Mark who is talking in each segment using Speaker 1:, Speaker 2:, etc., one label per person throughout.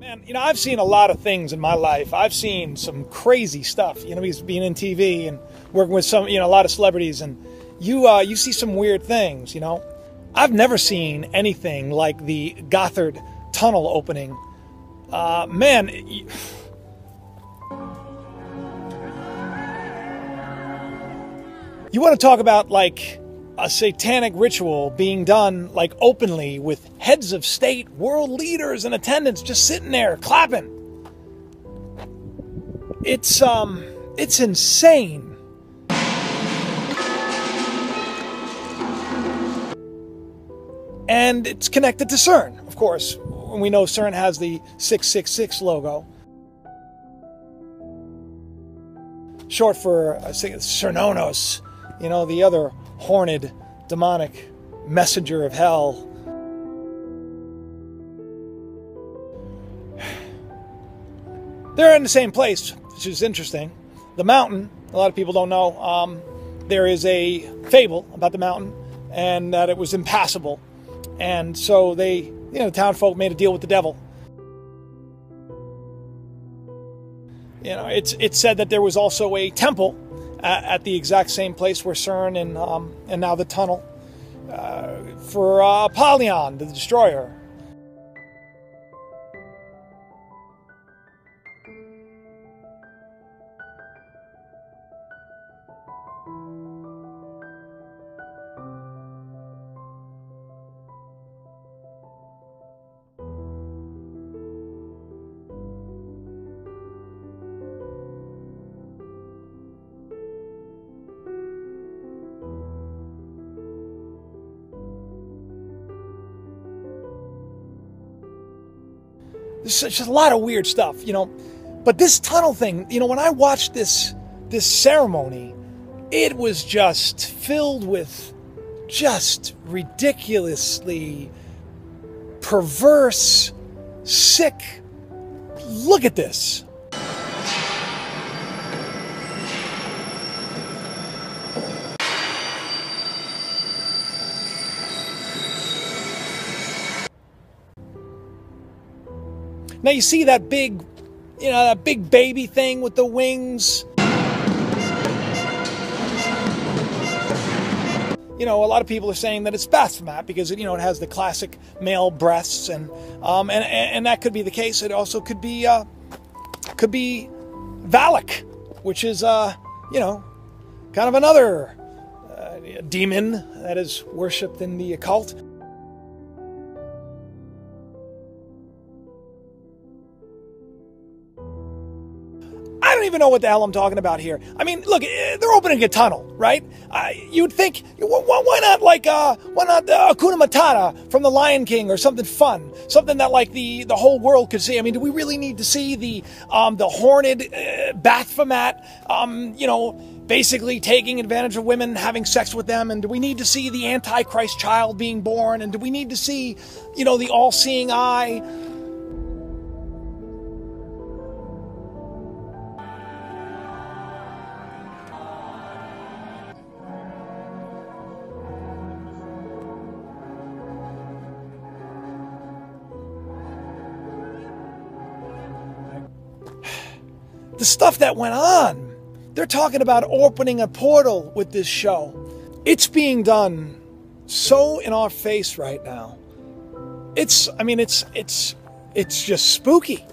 Speaker 1: Man, I've seen a lot of things in my life. I've seen some crazy stuff, because being in TV and working with some, a lot of celebrities, and you see some weird things, I've never seen anything like the Gothard tunnel opening. Man, you want to talk about like a satanic ritual being done like openly with heads of state, world leaders in attendance, just sitting there clapping. It's insane. And it's connected to CERN, of course. We know CERN has the 666 logo. Short for Cernonos, the other horned, demonic messenger of hell. They're in the same place, which is interesting. The mountain, a lot of people don't know, there is a fable about the mountain and that it was impassable. And so they, the town folk made a deal with the devil. It's said that there was also a temple at the exact same place where CERN and now the tunnel for Apollyon, the destroyer. There's just a lot of weird stuff, But this tunnel thing, when I watched this ceremony, it was just filled with just ridiculously perverse, sick. Look at this. Now you see that big, that big baby thing with the wings. A lot of people are saying that it's Baphomet because it has the classic male breasts, and that could be the case. It also could be Valak, which is kind of another demon that is worshipped in the occult. I don't even know what the hell I'm talking about here. I mean, look, they're opening a tunnel, right? You'd think, why not Hakuna Matata from The Lion King or something fun, something that like the whole world could see. I mean, do we really need to see the horned Baphomet, basically taking advantage of women, having sex with them? And do we need to see the Antichrist child being born? And do we need to see, the all-seeing eye? The stuff that went on. They're talking about opening a portal with this show. It's being done so in our face right now. It's just spooky.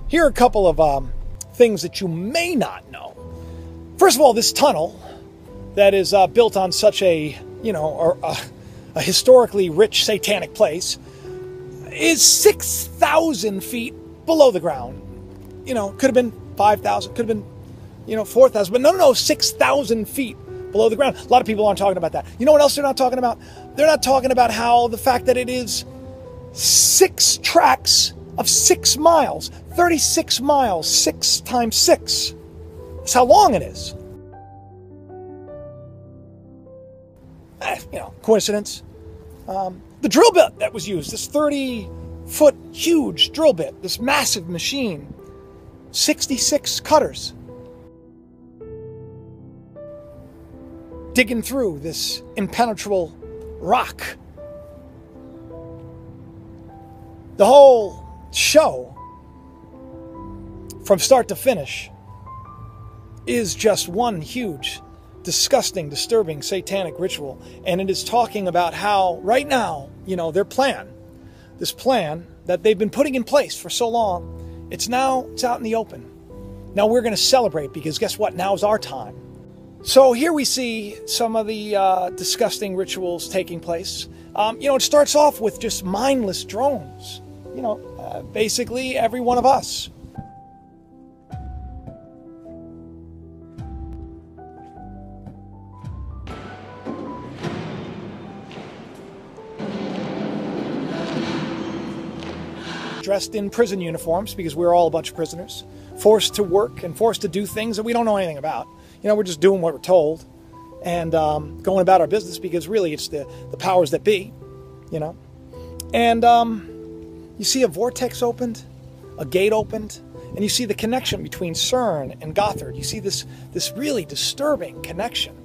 Speaker 1: Here are a couple of things that you may not know. First of all, this tunnel that is built on such a historically rich satanic place is 6,000 feet below the ground. Could have been 5,000, could have been 4,000, but no, 6,000 feet below the ground. A lot of people aren't talking about that. You know what else they're not talking about? They're not talking about how the fact that it is 6 tracks of 6 miles, 36 miles, 6 times 6. That's how long it is. Coincidence. The drill bit that was used, this 30-foot huge drill bit, this massive machine, 66 cutters. digging through this impenetrable rock. The whole show, from start to finish, is just one huge, disgusting, disturbing satanic ritual. And it is talking about how right now, their plan, this plan that they've been putting in place for so long, it's out in the open. Now we're going to celebrate, because guess what? Now's our time. So here we see some of the disgusting rituals taking place. It starts off with just mindless drones. Basically every one of us. Dressed in prison uniforms, because we're all a bunch of prisoners, forced to work and forced to do things that we don't know anything about. We're just doing what we're told and going about our business, because really it's the powers that be, And you see a vortex opened, a gate opened, and you see the connection between CERN and Gothard. You see this really disturbing connection.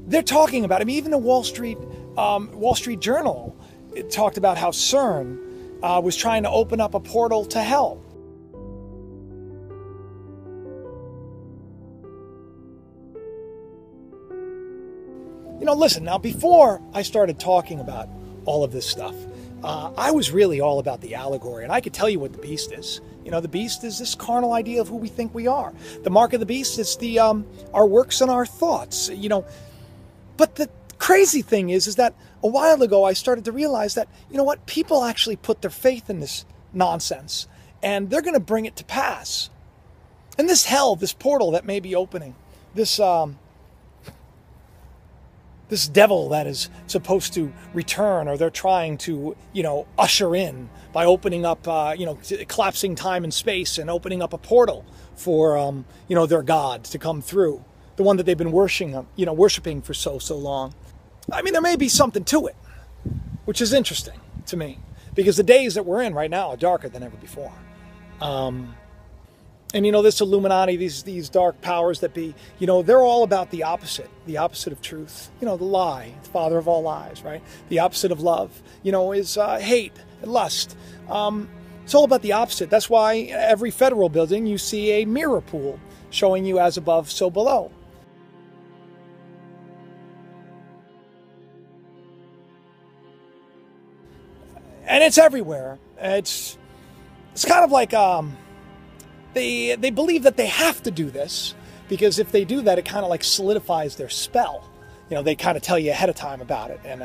Speaker 1: They're talking about, even the Wall Street Journal, it talked about how CERN was trying to open up a portal to hell. Listen, now before I started talking about all of this stuff, I was really all about the allegory, and I could tell you what the beast is. The beast is this carnal idea of who we think we are. The mark of the beast is our works and our thoughts, But the crazy thing is that a while ago I started to realize that, people actually put their faith in this nonsense, and they're going to bring it to pass. And this hell, this portal that may be opening, this devil that is supposed to return, or they're trying to, usher in by opening up, collapsing time and space and opening up a portal for, their God to come through. The one that they've been worshiping for so long. There may be something to it, which is interesting to me, because the days that we're in right now are darker than ever before. And this Illuminati, these dark powers that be, they're all about the opposite of truth. The lie, the father of all lies, right? The opposite of love, is hate and lust. It's all about the opposite. That's why every federal building you see a mirror pool showing you as above, so below. And it's everywhere. It's kind of like they believe that they have to do this, because if they do that, it kind of like solidifies their spell. They kind of tell you ahead of time about it, and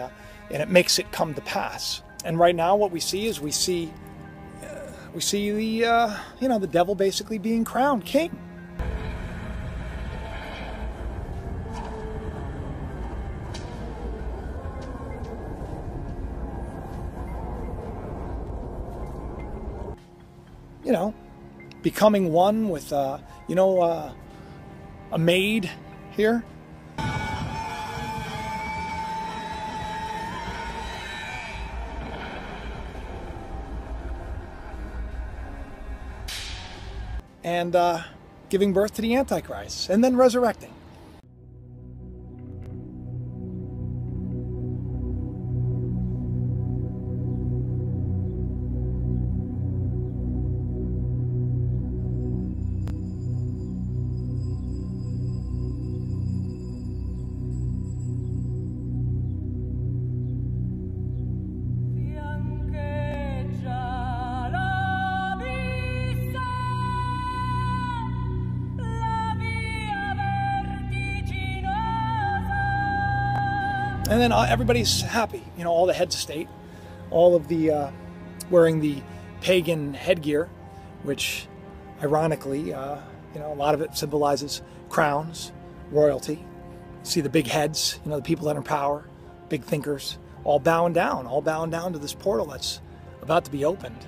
Speaker 1: it makes it come to pass. And right now, what we see is the the devil basically being crowned king. Becoming one with, a maid here. And giving birth to the Antichrist, and then resurrecting. And then everybody's happy, all the heads of state, all of the wearing the pagan headgear, which ironically, a lot of it symbolizes crowns, royalty. See the big heads, the people that are in power, big thinkers, all bowing down to this portal that's about to be opened.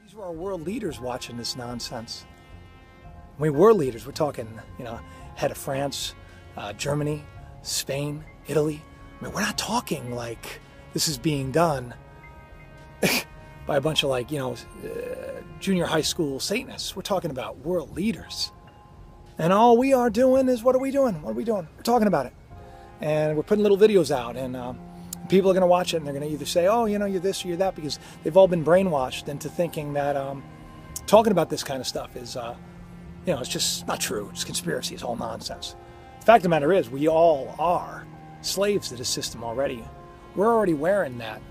Speaker 1: These were our world leaders watching this nonsense. We were leaders. We're talking, head of France, Germany, Spain, Italy. I mean, we're not talking like this is being done by a bunch of junior high school Satanists. We're talking about world leaders. And all we are doing is, what are we doing? What are we doing? We're talking about it. And we're putting little videos out, and people are going to watch it, and they're going to either say, oh, you're this or you're that, because they've all been brainwashed into thinking that talking about this kind of stuff is, it's just not true. It's conspiracy. It's all nonsense. The fact of the matter is, we all are slaves to the system already. We're already wearing that,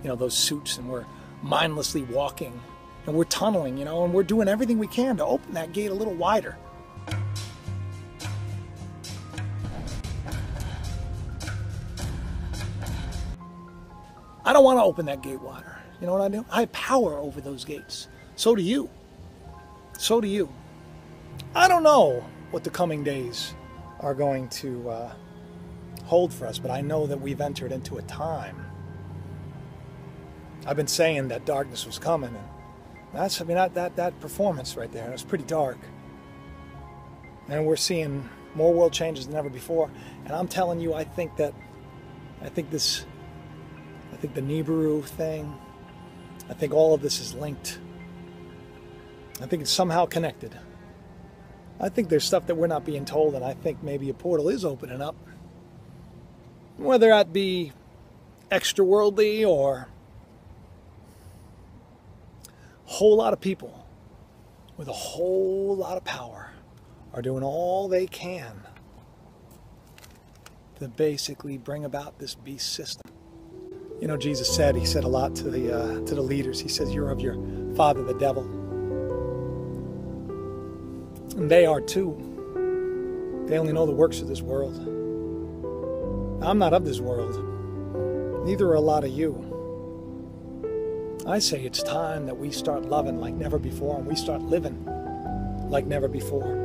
Speaker 1: those suits, and we're mindlessly walking, and we're tunneling, and we're doing everything we can to open that gate a little wider. I don't want to open that gate wider. You know what I do? I have power over those gates. So do you. So do you. I don't know what the coming days are going to hold for us, but I know that we've entered into a time. I've been saying that darkness was coming, and that performance right there, it was pretty dark. And we're seeing more world changes than ever before. And I'm telling you, I think the Nibiru thing, I think all of this is linked. I think it's somehow connected. I think there's stuff that we're not being told, and I think maybe a portal is opening up. Whether that be extra-worldly or a whole lot of people with a whole lot of power are doing all they can to basically bring about this beast system. Jesus said, he said a lot to the leaders. He says, you're of your father, the devil. And they are too. They only know the works of this world. I'm not of this world. Neither are a lot of you. I say it's time that we start loving like never before, and we start living like never before.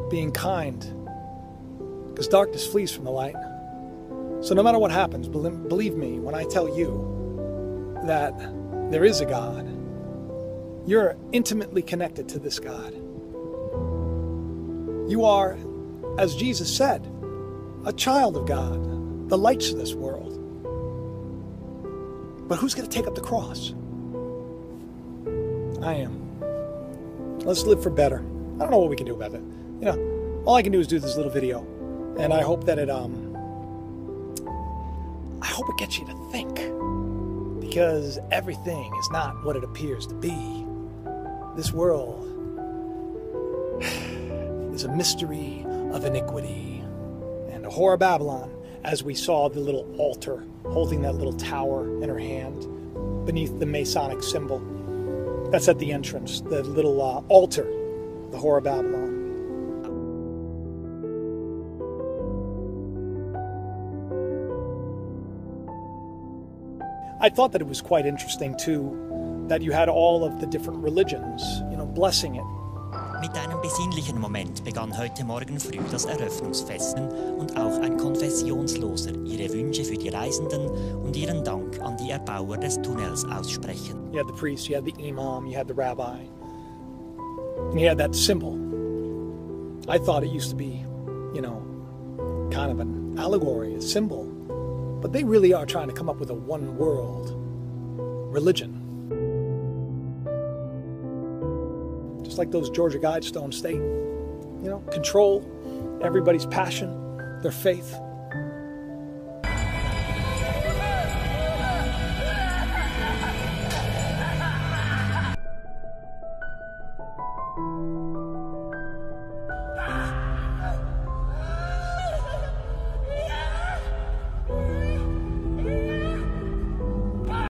Speaker 1: Being kind. Because darkness flees from the light. So no matter what happens, believe me when I tell you that there is a God. You're intimately connected to this God. You are, as Jesus said, a child of God, the lights of this world. But who's going to take up the cross? I am. Let's live for better. I don't know what we can do about it. All I can do is do this little video, and I hope that it gets you to think, because everything is not what it appears to be. This world is a mystery of iniquity, and a whore of Babylon, as we saw the little altar holding that little tower in her hand beneath the Masonic symbol. That's at the entrance, the little altar, the whore of Babylon. I thought that it was quite interesting, too, that you had all of the different religions, blessing it.
Speaker 2: Mit einem besinnlichen Moment begann heute Morgen früh das Eröffnungsfest und auch ein Konfessionsloser ihre Wünsche für die Reisenden und ihren Dank an die Erbauer des Tunnels aussprechen.
Speaker 1: You had the priest, you had the imam, you had the rabbi, and you had that symbol. I thought it used to be, kind of an allegory, a symbol. But they really are trying to come up with a one-world religion. Just like those Georgia Guidestones state, control everybody's passion, their faith,